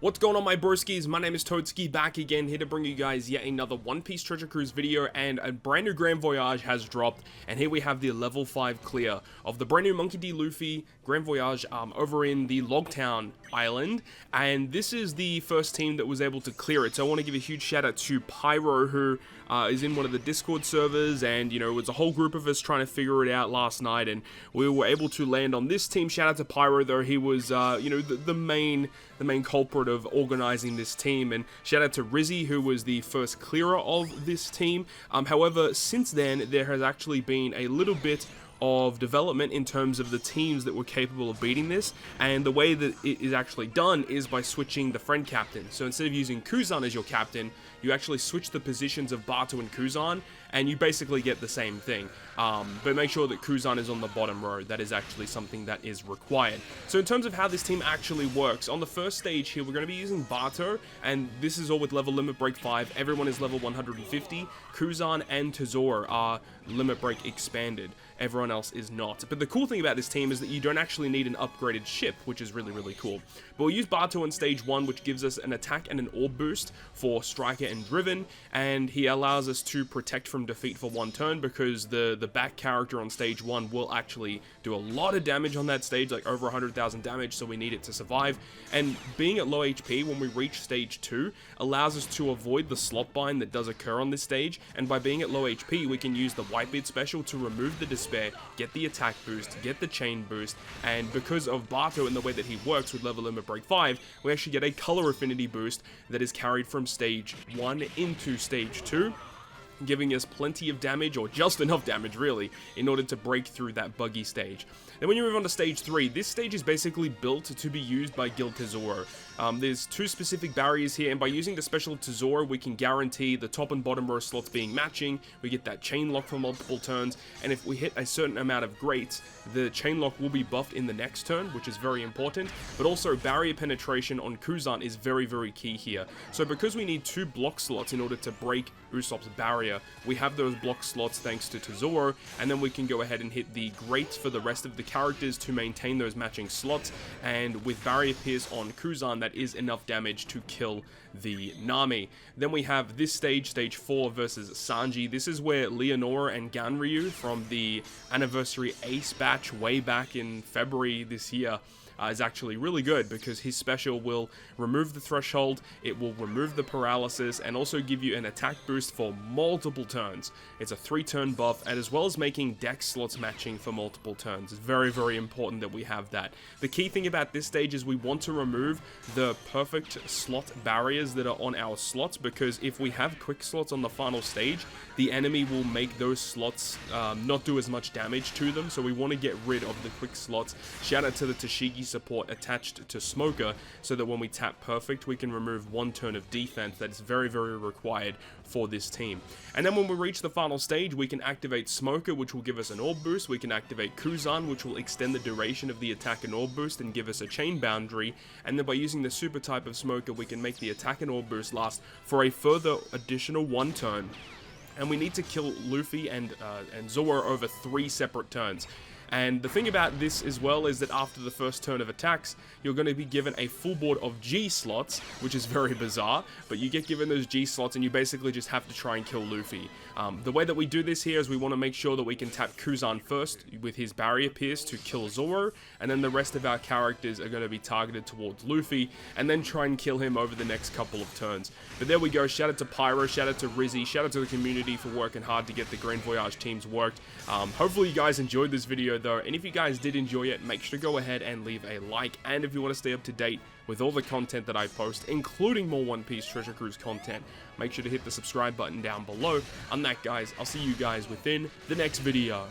What's going on, my broskiis? My name is Toadskii, back again, here to bring you guys yet another One Piece Treasure Cruise video, and a brand new Grand Voyage has dropped, and here we have the level 5 clear of the brand new Monkey D. Luffy Grand Voyage over in the Loguetown island, and this is the first team that was able to clear it. So I want to give a huge shout out to Pyro, who is in one of the Discord servers, and it was a whole group of us trying to figure it out last night, and we were able to land on this team. Shout out to Pyro, though. He was the main culprit of organizing this team, and shout out to Rizzy, who was the first clearer of this team. However, since then there has actually been a little bit of development in terms of the teams that were capable of beating this, and the way that it is actually done is by switching the friend captain. So instead of using Kuzan as your captain, you actually switch the positions of Bato and Kuzan, and you basically get the same thing. But make sure that Kuzan is on the bottom row. That is actually something that is required. So in terms of how this team actually works, on the first stage here, we're going to be using Bato, and this is all with level limit break 5. Everyone is level 150. Kuzan and Tezor are limit break expanded. Everyone else is not. But the cool thing about this team is that you don't actually need an upgraded ship, which is really, really cool. But we'll use Bato on stage 1, which gives us an attack and an orb boost for Striker and Driven, and he allows us to protect from defeat for 1 turn, because the back character on stage 1 will actually do a lot of damage on that stage, like over 100,000 damage, so we need it to survive. And being at low HP when we reach stage 2 allows us to avoid the slot bind that does occur on this stage, and by being at low HP we can use the Whitebeard special to remove the despair, get the attack boost, get the chain boost, and because of Bato and the way that he works with level limit break 5, we actually get a color affinity boost that is carried from stage 1 into stage 2, giving us plenty of damage, or just enough damage really, in order to break through that buggy stage. Then when you move on to stage 3, this stage is basically built to be used by Guild Tesoro. There's 2 specific barriers here, and by using the special Tesoro, we can guarantee the top and bottom row slots being matching. We get that chain lock for multiple turns, and if we hit a certain amount of grates, the chain lock will be buffed in the next turn, which is very important. But also barrier penetration on Kuzan is very, very key here. So because we need 2 block slots in order to break Usopp's barrier, we have those block slots thanks to Tesoro, and then we can go ahead and hit the grates for the rest of the characters to maintain those matching slots. And with barrier pierce on Kuzan, that is enough damage to kill the Nami. Then we have this stage, stage 4 versus Sanji. This is where Leonora and Ganryu from the anniversary Ace batch way back in February this year is actually really good, because his special will remove the threshold, it will remove the paralysis, and also give you an attack boost for multiple turns. It's a 3-turn buff, and as well as making dex slots matching for multiple turns. It's very, very important that we have that. The key thing about this stage is we want to remove the perfect slot barriers that are on our slots, because if we have quick slots on the final stage, the enemy will make those slots not do as much damage to them, so we want to get rid of the quick slots. Shout out to the Toadskii support attached to Smoker, so that when we tap perfect, we can remove 1 turn of defense. That is very, very required for this team. And then when we reach the final stage, we can activate Smoker, which will give us an orb boost. We can activate Kuzan, which will extend the duration of the attack and orb boost and give us a chain boundary. And then by using the super type of Smoker, we can make the attack and orb boost last for a further additional 1 turn. And we need to kill Luffy and Zoro over 3 separate turns. And the thing about this as well is that after the first turn of attacks, you're going to be given a full board of G slots, which is very bizarre, but you get given those G slots and you basically just have to try and kill Luffy. The way that we do this here is we want to make sure that we can tap Kuzan first with his barrier pierce to kill Zoro, and then the rest of our characters are going to be targeted towards Luffy, and then try and kill him over the next couple of turns. But there we go. Shout out to Pyro, shout out to Rizzy, shout out to the community for working hard to get the Grand Voyage teams worked. Hopefully you guys enjoyed this video though, and if you guys did enjoy it, make sure to go ahead and leave a like, and if you want to stay up to date with all the content that I post, including more One Piece Treasure Cruise content, make sure to hit the subscribe button down below. On that, guys, I'll see you guys within the next video.